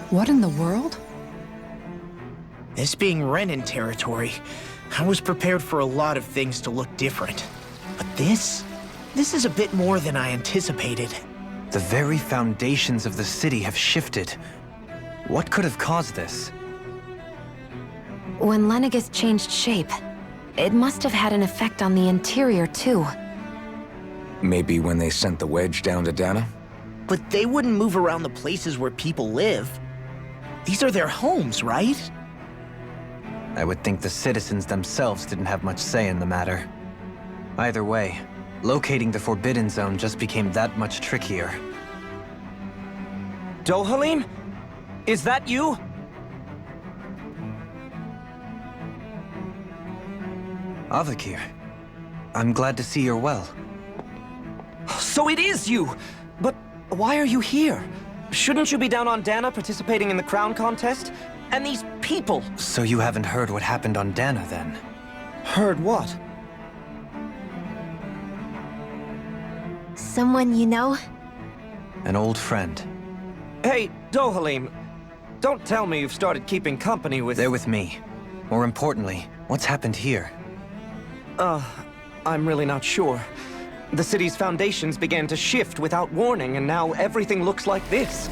What in the world? This being Renan territory, I was prepared for a lot of things to look different. But this is a bit more than I anticipated. The very foundations of the city have shifted. What could have caused this? When Lenegis changed shape, it must have had an effect on the interior, too. Maybe when they sent the wedge down to Dana? But they wouldn't move around the places where people live. These are their homes, right? I would think the citizens themselves didn't have much say in the matter. Either way, locating the Forbidden Zone just became that much trickier. Dohalim? Is that you? Avakir, I'm glad to see you're well. So it is you! But why are you here? Shouldn't you be down on Dana participating in the crown contest? And these people! So you haven't heard what happened on Dana, then? Heard what? Someone you know? An old friend. Hey, Dohalim, don't tell me you've started keeping company with... They're with me. More importantly, what's happened here? I'm really not sure. The city's foundations began to shift without warning, and now everything looks like this.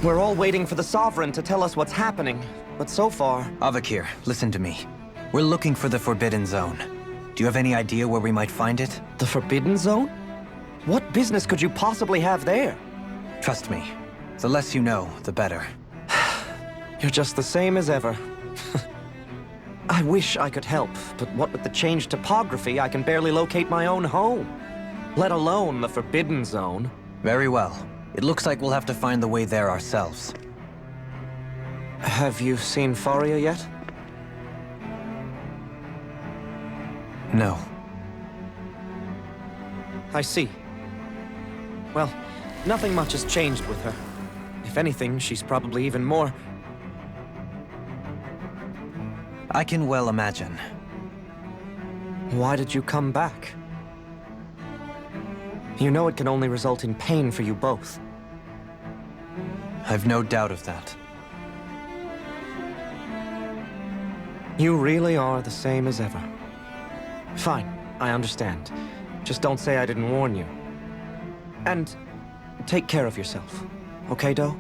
We're all waiting for the Sovereign to tell us what's happening, but so far... Avakir, listen to me. We're looking for the Forbidden Zone. Do you have any idea where we might find it? The Forbidden Zone? What business could you possibly have there? Trust me. The less you know, the better. You're just the same as ever. I wish I could help, but what with the changed topography, I can barely locate my own home. Let alone the Forbidden Zone. Very well. It looks like we'll have to find the way there ourselves. Have you seen Faria yet? No. I see. Well, nothing much has changed with her. If anything, she's probably even more... I can well imagine. Why did you come back? You know it can only result in pain for you both. I've no doubt of that. You really are the same as ever. Fine, I understand. Just don't say I didn't warn you. And take care of yourself. Okay, Do?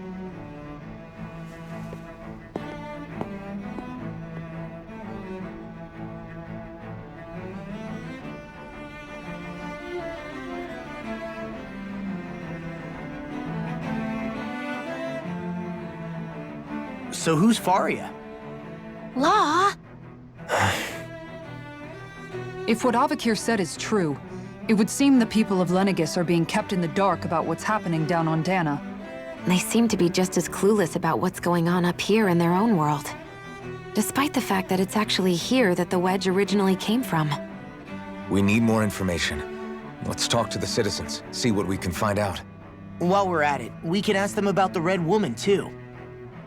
So who's Faria? Law? If what Avakir said is true, it would seem the people of Lenegis are being kept in the dark about what's happening down on Dana. They seem to be just as clueless about what's going on up here in their own world. Despite the fact that it's actually here that the wedge originally came from. We need more information. Let's talk to the citizens, see what we can find out. While we're at it, we can ask them about the Red Woman, too.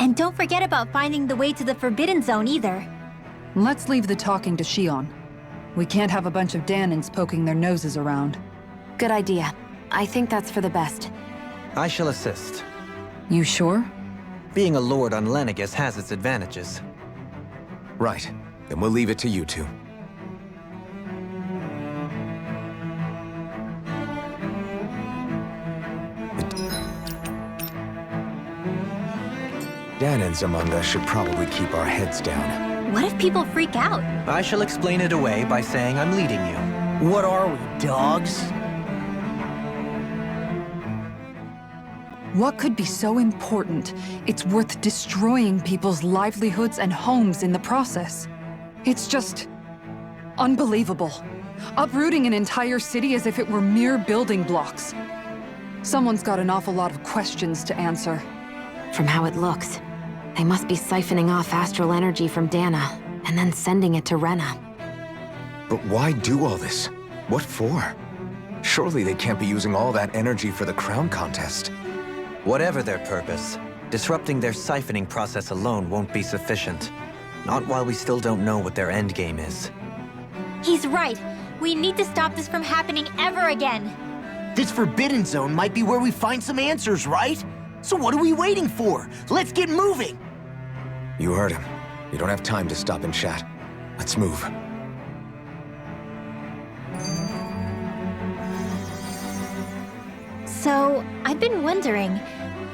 And don't forget about finding the way to the Forbidden Zone either. Let's leave the talking to Shion. We can't have a bunch of Danans poking their noses around. Good idea. I think that's for the best. I shall assist. You sure? Being a lord on Lenegis has its advantages. Right. Then we'll leave it to you two. Danans among us should probably keep our heads down. What if people freak out? I shall explain it away by saying I'm leading you. What are we, dogs? What could be so important? It's worth destroying people's livelihoods and homes in the process. It's just... unbelievable. Uprooting an entire city as if it were mere building blocks. Someone's got an awful lot of questions to answer. From how it looks, they must be siphoning off astral energy from Dana, and then sending it to Rena. But why do all this? What for? Surely they can't be using all that energy for the crown contest. Whatever their purpose, disrupting their siphoning process alone won't be sufficient. Not while we still don't know what their endgame is. He's right. We need to stop this from happening ever again. This Forbidden Zone might be where we find some answers, right? So what are we waiting for? Let's get moving! You heard him. You don't have time to stop and chat. Let's move. So, I've been wondering,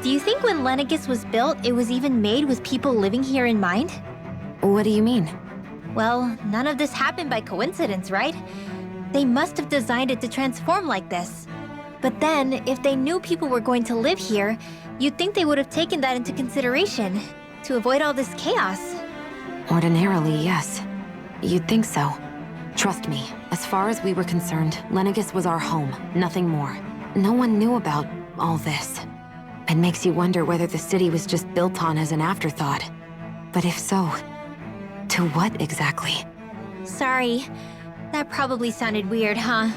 do you think when Lenegis was built, it was even made with people living here in mind? What do you mean? Well, none of this happened by coincidence, right? They must have designed it to transform like this. But then, if they knew people were going to live here, you'd think they would have taken that into consideration, to avoid all this chaos. Ordinarily, yes. You'd think so. Trust me, as far as we were concerned, Lenegis was our home, nothing more. No one knew about all this. It makes you wonder whether the city was just built on as an afterthought. But if so, to what exactly? Sorry. That probably sounded weird, huh?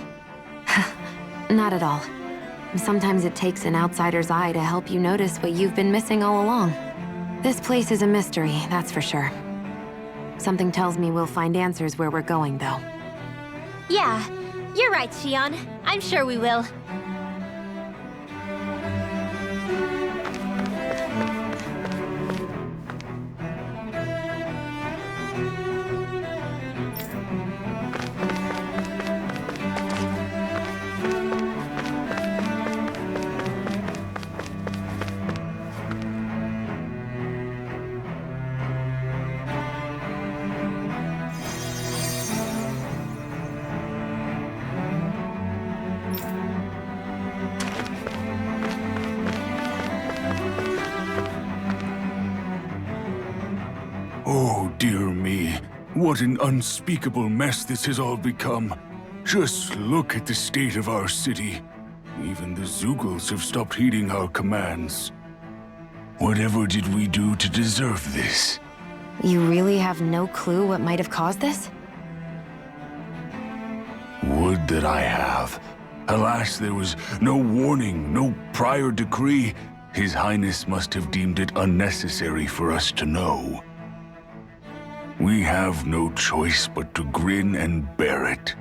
Not at all. Sometimes it takes an outsider's eye to help you notice what you've been missing all along. This place is a mystery, that's for sure. Something tells me we'll find answers where we're going, though. Yeah, you're right, Shion. I'm sure we will. Oh, dear me. What an unspeakable mess this has all become. Just look at the state of our city. Even the Zeugles have stopped heeding our commands. Whatever did we do to deserve this? You really have no clue what might have caused this? Would that I have. Alas, there was no warning, no prior decree. His Highness must have deemed it unnecessary for us to know. We have no choice but to grin and bear it.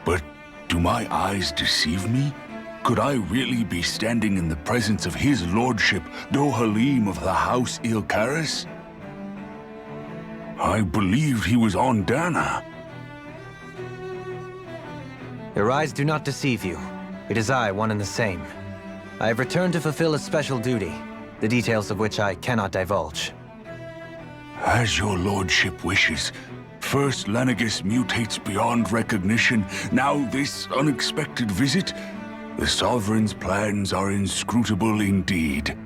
But do my eyes deceive me? Could I really be standing in the presence of his lordship, Dohalim of the House Ilkaris? I believed he was on Dana. Your eyes do not deceive you. It is I, one and the same. I have returned to fulfill a special duty, the details of which I cannot divulge. As your lordship wishes. First Lenegis mutates beyond recognition, now this unexpected visit. The Sovereign's plans are inscrutable indeed.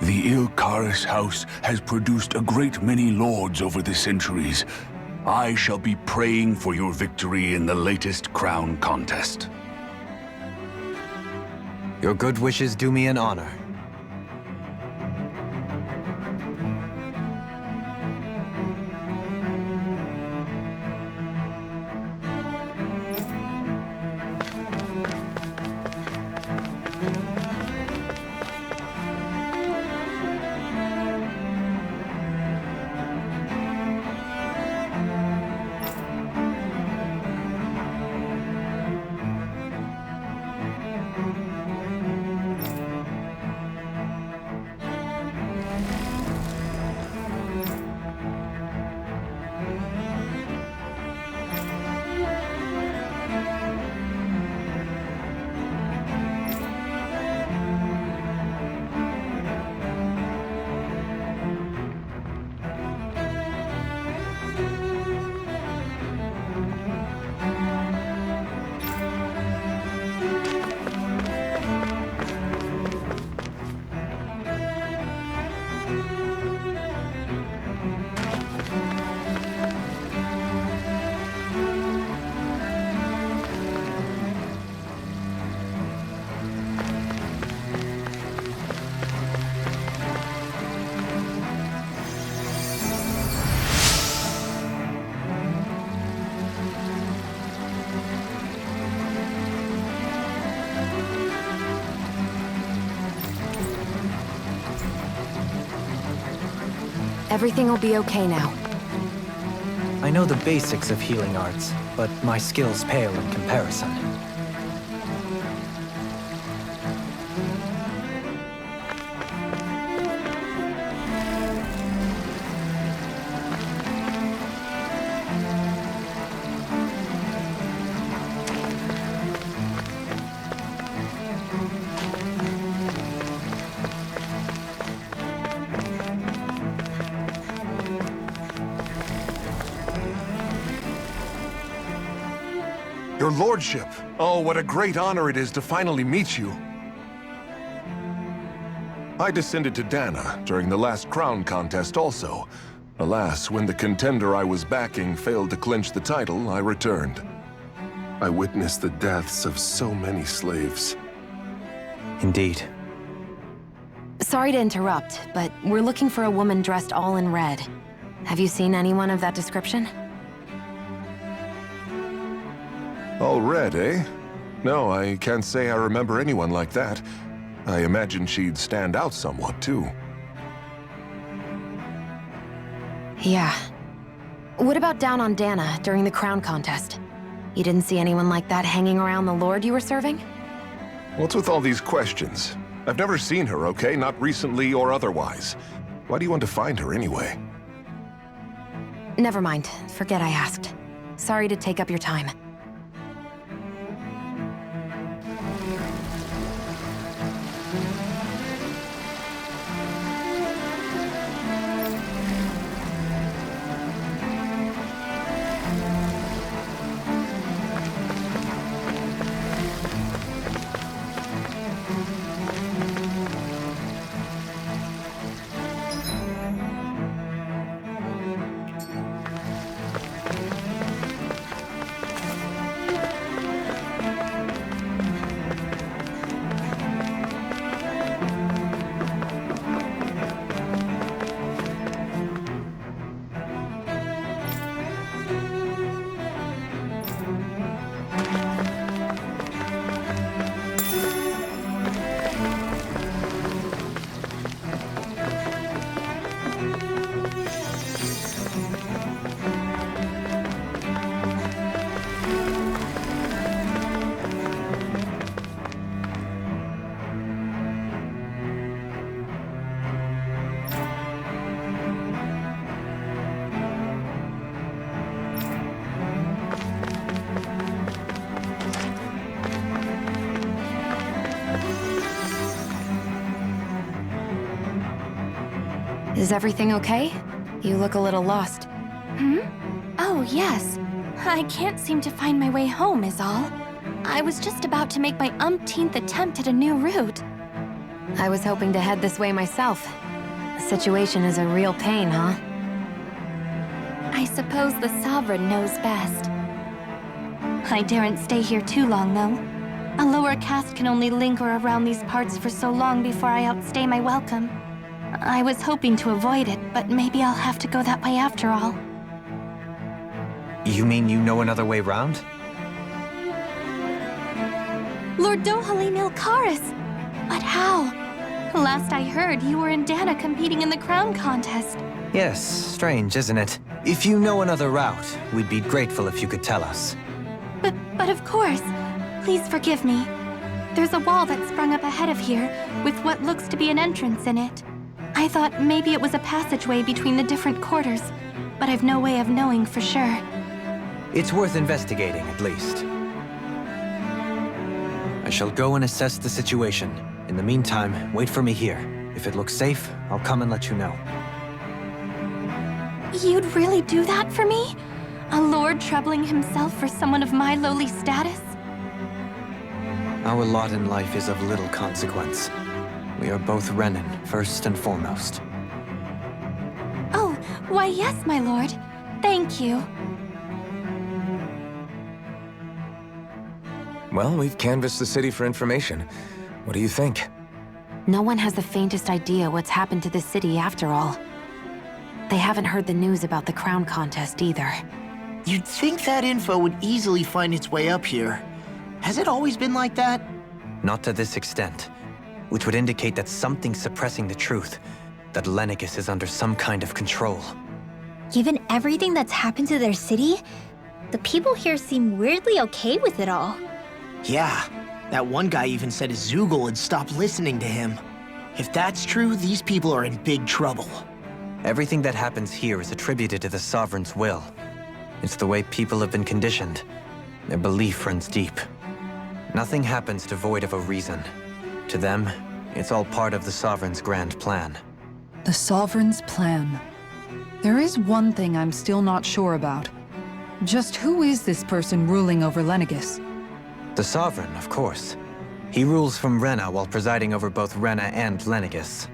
The Ilkaris house has produced a great many lords over the centuries. I shall be praying for your victory in the latest crown contest. Your good wishes do me an honor. Everything will be okay now. I know the basics of healing arts, but my skills pale in comparison. Your lordship! Oh, what a great honor it is to finally meet you. I descended to Dana during the last crown contest also. Alas, when the contender I was backing failed to clinch the title, I returned. I witnessed the deaths of so many slaves. Indeed. Sorry to interrupt, but we're looking for a woman dressed all in red. Have you seen anyone of that description? All red, eh? No, I can't say I remember anyone like that. I imagine she'd stand out somewhat, too. Yeah. What about down on Dana during the crown contest? You didn't see anyone like that hanging around the lord you were serving? What's with all these questions? I've never seen her, okay? Not recently or otherwise. Why do you want to find her anyway? Never mind. Forget I asked. Sorry to take up your time. Is everything okay? You look a little lost. Hmm? Oh, yes. I can't seem to find my way home, is all. I was just about to make my umpteenth attempt at a new route. I was hoping to head this way myself. The situation is a real pain, huh? I suppose the Sovereign knows best. I daren't stay here too long, though. A lower caste can only linger around these parts for so long before I outstay my welcome. I was hoping to avoid it, but maybe I'll have to go that way after all. You mean you know another way round? Lord Dohalim Ilkaris! But how? Last I heard, you were in Dana competing in the crown contest. Yes, strange, isn't it? If you know another route, we'd be grateful if you could tell us. But of course. Please forgive me. There's a wall that sprung up ahead of here, with what looks to be an entrance in it. I thought maybe it was a passageway between the different quarters, but I've no way of knowing for sure. It's worth investigating, at least. I shall go and assess the situation. In the meantime, wait for me here. If it looks safe, I'll come and let you know. You'd really do that for me? A lord troubling himself for someone of my lowly status? Our lot in life is of little consequence. We are both Renin, first and foremost. Oh, why yes, my lord. Thank you. Well, we've canvassed the city for information. What do you think? No one has the faintest idea what's happened to the city after all. They haven't heard the news about the crown contest either. You'd think that info would easily find its way up here. Has it always been like that? Not to this extent, which would indicate that something's suppressing the truth, that Lenegis is under some kind of control. Given everything that's happened to their city, the people here seem weirdly okay with it all. Yeah, that one guy even said his Zoogle had stopped listening to him. If that's true, these people are in big trouble. Everything that happens here is attributed to the Sovereign's will. It's the way people have been conditioned. Their belief runs deep. Nothing happens devoid of a reason. To them, it's all part of the Sovereign's grand plan. The Sovereign's plan. There is one thing I'm still not sure about. Just who is this person ruling over Lenegis? The Sovereign, of course. He rules from Rena while presiding over both Rena and Lenegis.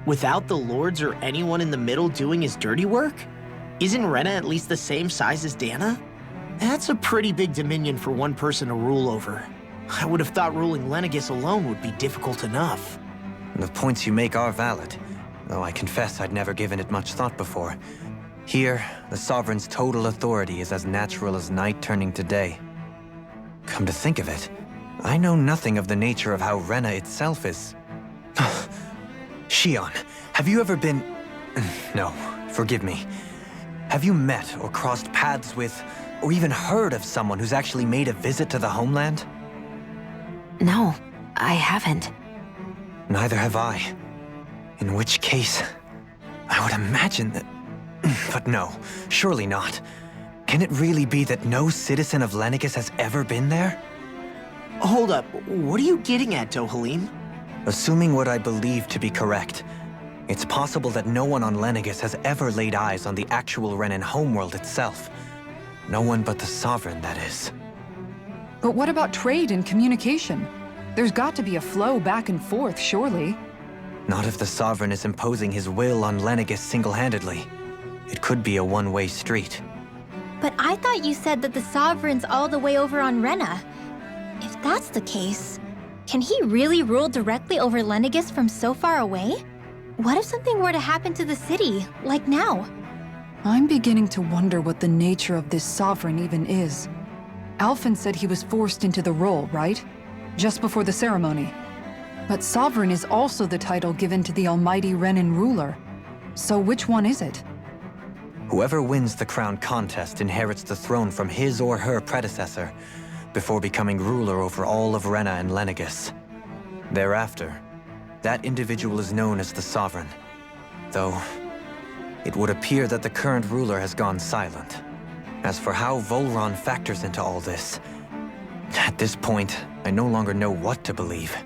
Without the lords or anyone in the middle doing his dirty work? Isn't Rena at least the same size as Dana? That's a pretty big dominion for one person to rule over. I would have thought ruling Lenegis alone would be difficult enough. The points you make are valid, though I confess I'd never given it much thought before. Here, the Sovereign's total authority is as natural as night turning to day. Come to think of it, I know nothing of the nature of how Rena itself is. Shion, have you ever been... No, forgive me. Have you met or crossed paths with, or even heard of someone who's actually made a visit to the homeland? No, I haven't. Neither have I. In which case, I would imagine that... But no, surely not. Can it really be that no citizen of Lenegis has ever been there? Hold up, what are you getting at, Dohalim? Assuming what I believe to be correct, it's possible that no one on Lenegis has ever laid eyes on the actual Renan homeworld itself. No one but the Sovereign, that is. But what about trade and communication? There's got to be a flow back and forth, surely. Not if the Sovereign is imposing his will on Lenegis single-handedly. It could be a one-way street. But I thought you said that the Sovereign's all the way over on Rena. If that's the case, can he really rule directly over Lenegis from so far away? What if something were to happen to the city, like now? I'm beginning to wonder what the nature of this Sovereign even is. Alphen said he was forced into the role, right? Just before the ceremony. But Sovereign is also the title given to the almighty Renan ruler. So which one is it? Whoever wins the crown contest inherits the throne from his or her predecessor, before becoming ruler over all of Rena and Lenegis. Thereafter, that individual is known as the Sovereign. Though, it would appear that the current ruler has gone silent. As for how Volron factors into all this, at this point, I no longer know what to believe.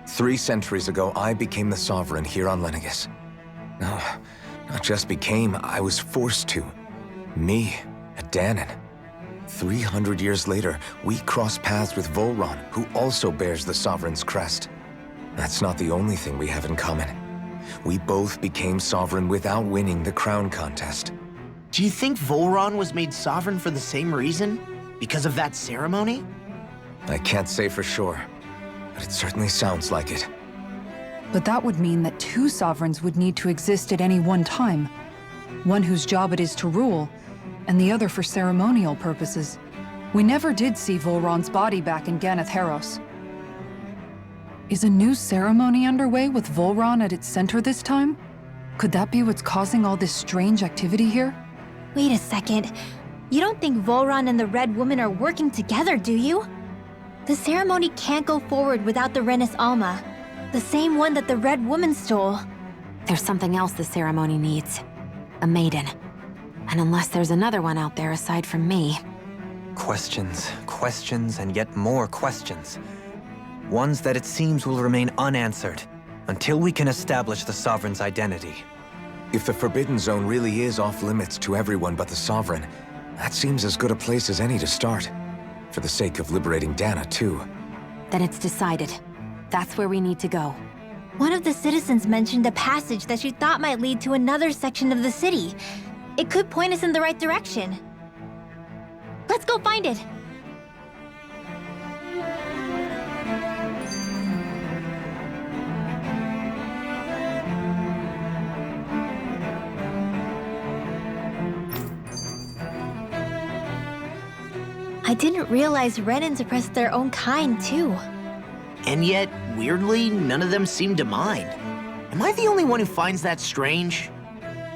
3 centuries ago, I became the Sovereign here on Lenegis. No, not just became, I was forced to. Me, a Danon. 300 years later, we cross paths with Volron, who also bears the Sovereign's crest. That's not the only thing we have in common. We both became Sovereign without winning the crown contest. Do you think Volron was made Sovereign for the same reason? Because of that ceremony? I can't say for sure, but it certainly sounds like it. But that would mean that 2 Sovereigns would need to exist at any one time. One whose job it is to rule, and the other for ceremonial purposes. We never did see Volron's body back in Ganath Haros. Is a new ceremony underway with Volron at its center this time? Could that be what's causing all this strange activity here? Wait a second. You don't think Volron and the Red Woman are working together, do you? The ceremony can't go forward without the Renis Alma, the same one that the Red Woman stole. There's something else the ceremony needs. A maiden. And unless there's another one out there aside from me... Questions, questions, and yet more questions. Ones that it seems will remain unanswered, until we can establish the Sovereign's identity. If the Forbidden Zone really is off-limits to everyone but the Sovereign, that seems as good a place as any to start. For the sake of liberating Dana, too. Then it's decided. That's where we need to go. One of the citizens mentioned a passage that she thought might lead to another section of the city. It could point us in the right direction. Let's go find it! I didn't realize Renans oppressed their own kind, too. And yet, weirdly, none of them seem to mind. Am I the only one who finds that strange?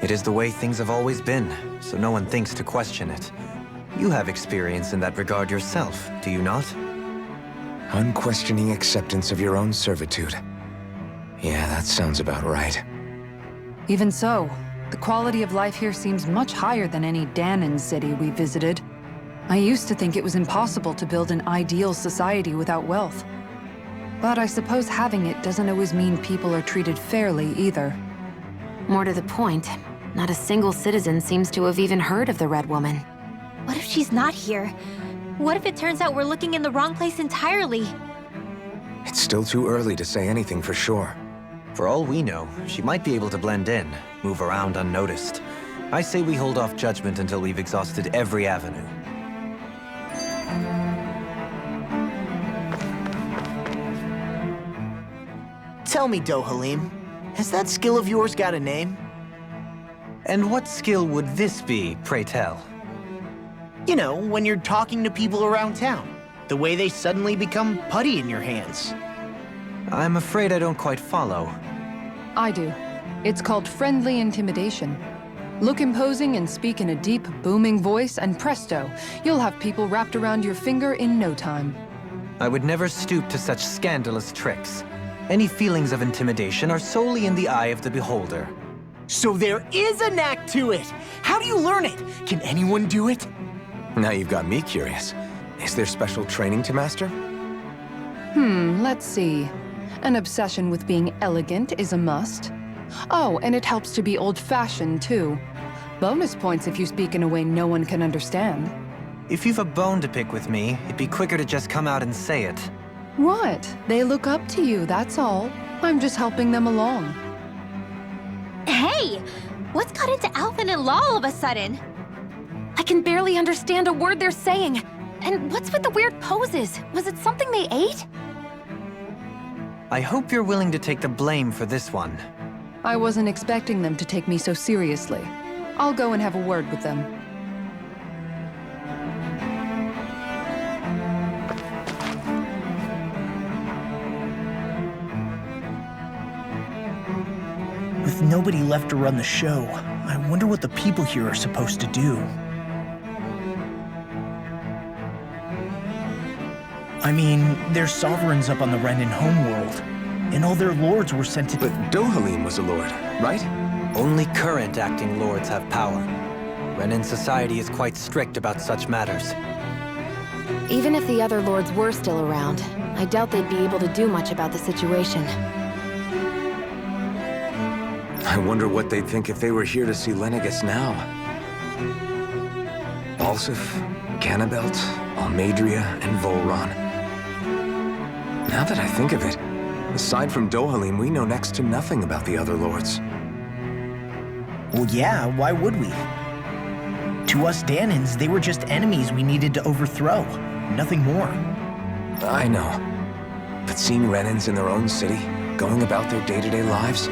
It is the way things have always been, so no one thinks to question it. You have experience in that regard yourself, do you not? Unquestioning acceptance of your own servitude. Yeah, that sounds about right. Even so, the quality of life here seems much higher than any Danon city we visited. I used to think it was impossible to build an ideal society without wealth. But I suppose having it doesn't always mean people are treated fairly either. More to the point, not a single citizen seems to have even heard of the Red Woman. What if she's not here? What if it turns out we're looking in the wrong place entirely? It's still too early to say anything for sure. For all we know, she might be able to blend in, move around unnoticed. I say we hold off judgment until we've exhausted every avenue. Tell me, Dohalim, has that skill of yours got a name? And what skill would this be, pray tell? You know, when you're talking to people around town. The way they suddenly become putty in your hands. I'm afraid I don't quite follow. I do. It's called friendly intimidation. Look imposing and speak in a deep, booming voice, and presto, you'll have people wrapped around your finger in no time. I would never stoop to such scandalous tricks. Any feelings of intimidation are solely in the eye of the beholder. So there is a knack to it! How do you learn it? Can anyone do it? Now you've got me curious. Is there special training to master? Let's see. An obsession with being elegant is a must. Oh, and it helps to be old-fashioned, too. Bonus points if you speak in a way no one can understand. If you've a bone to pick with me, it'd be quicker to just come out and say it. What? They look up to you, that's all. I'm just helping them along. Hey! What's got into Alvin and Law all of a sudden? I can barely understand a word they're saying. And what's with the weird poses? Was it something they ate? I hope you're willing to take the blame for this one. I wasn't expecting them to take me so seriously. I'll go and have a word with them. With nobody left to run the show, I wonder what the people here are supposed to do. I mean, there's sovereigns up on the Renan homeworld, and all their lords were sent to— But Dohalim was a lord, right? Only current acting lords have power. Renan society is quite strict about such matters. Even if the other lords were still around, I doubt they'd be able to do much about the situation. I wonder what they'd think if they were here to see Lenegis now. Balsif, Ganabelt, Almadria, and Volron. Now that I think of it, aside from Dohalim, we know next to nothing about the other lords. Well, yeah, why would we? To us Danans, they were just enemies we needed to overthrow. Nothing more. I know. But seeing Renans in their own city, going about their day-to-day lives,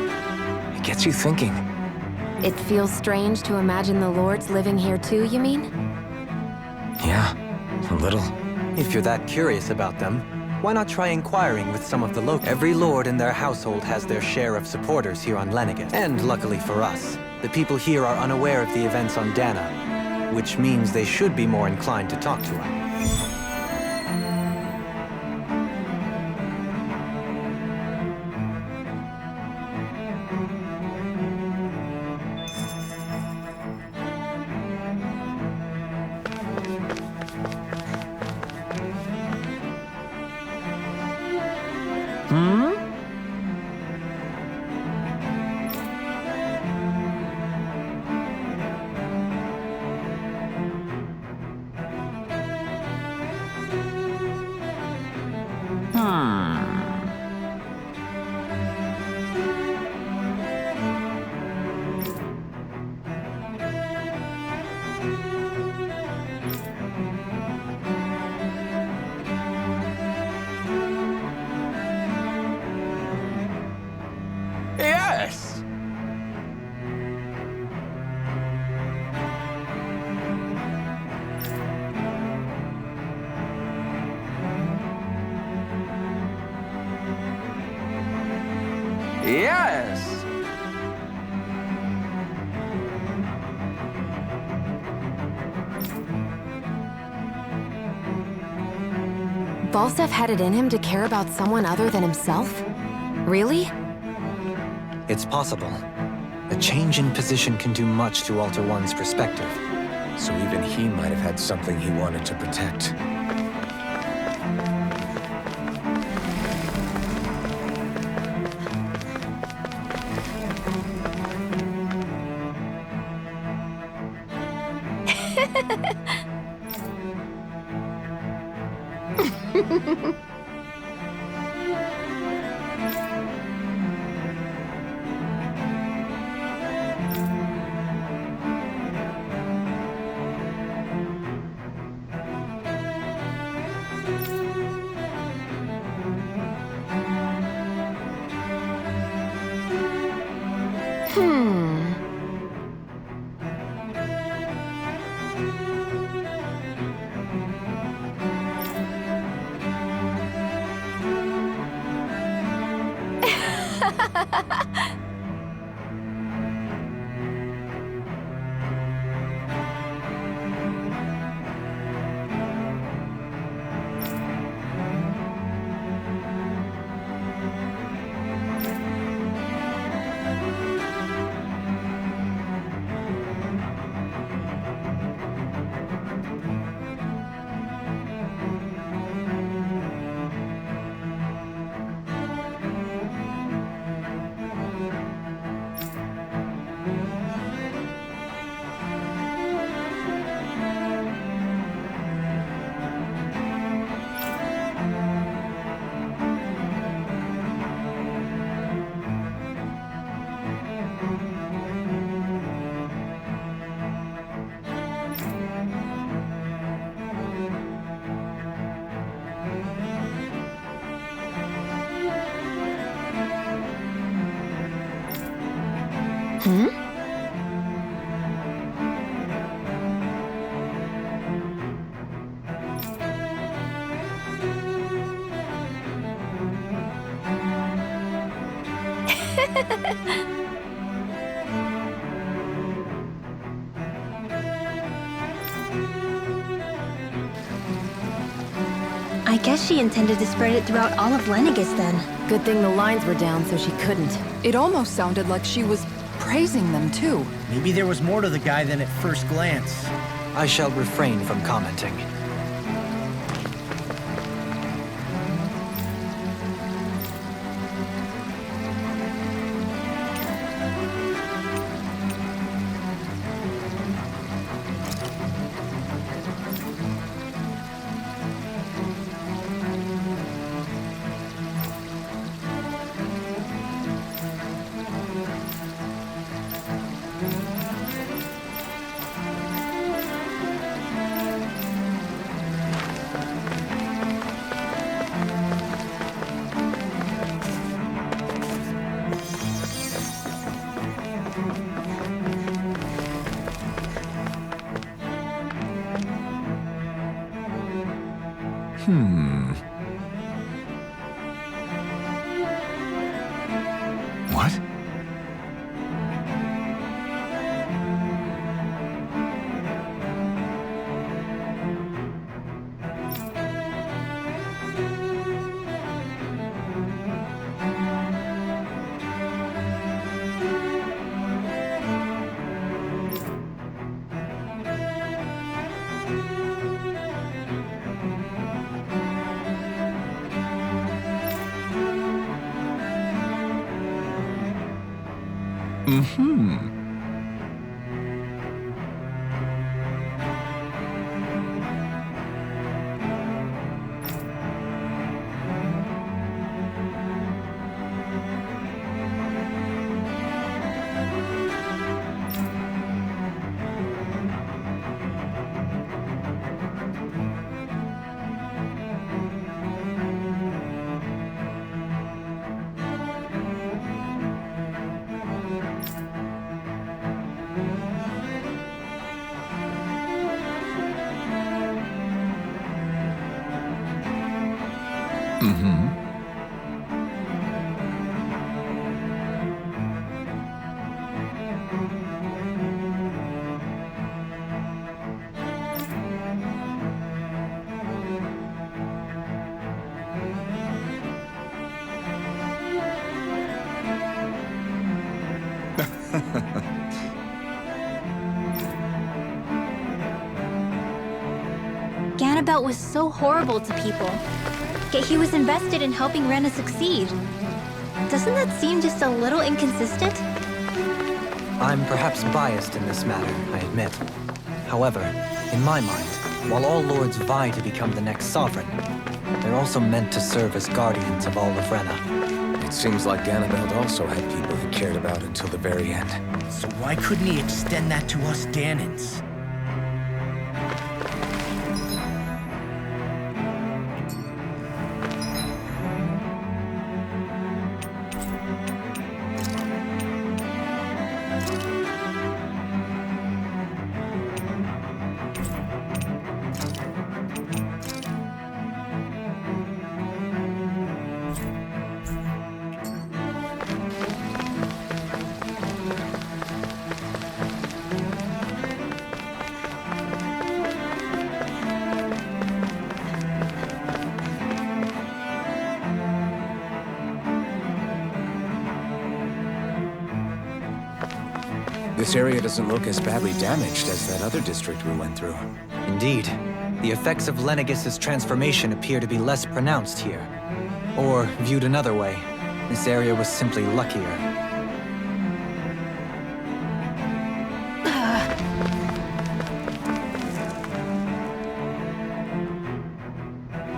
it gets you thinking. It feels strange to imagine the lords living here too, you mean? Yeah, a little. If you're that curious about them, why not try inquiring with some of the locals? Every lord in their household has their share of supporters here on Lenegis. And luckily for us, the people here are unaware of the events on Dana, which means they should be more inclined to talk to her. Yes! Yes! Balsef had it in him to care about someone other than himself? Really? It's possible. A change in position can do much to alter one's perspective. So even he might have had something he wanted to protect. I guess she intended to spread it throughout all of Lenegis then. Good thing the lines were down so she couldn't. It almost sounded like she was praising them too. Maybe there was more to the guy than at first glance. I shall refrain from commenting. What? Ganabelt was so horrible to people, yet he was invested in helping Rena succeed. Doesn't that seem just a little inconsistent? I'm perhaps biased in this matter, I admit. However, in my mind, while all lords vie to become the next sovereign, They're also meant to serve as guardians of all of Rena. It seems like Annabelle also had people he cared about until the very end. So why couldn't he extend that to us Danans? This area doesn't look as badly damaged as that other district we went through. Indeed. The effects of Lenegis' transformation appear to be less pronounced here. Or, viewed another way, this area was simply luckier.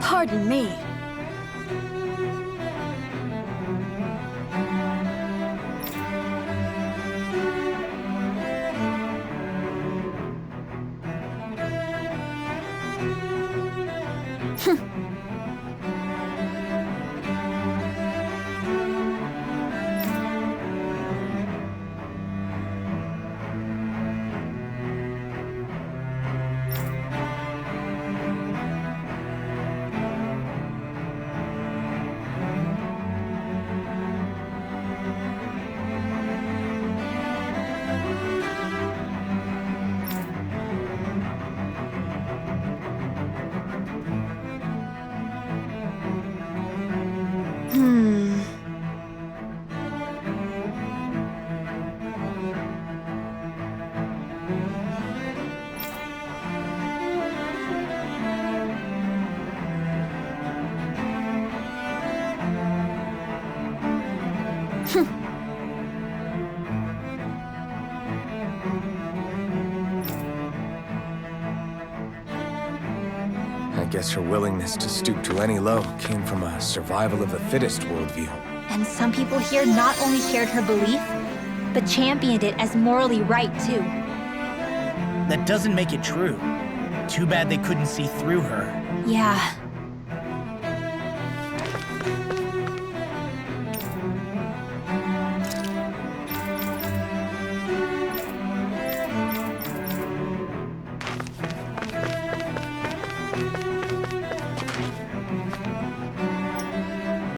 Pardon me. I guess her willingness to stoop to any low came from a survival of the fittest worldview. And some people here not only shared her belief, but championed it as morally right, too. That doesn't make it true. Too bad they couldn't see through her. Yeah,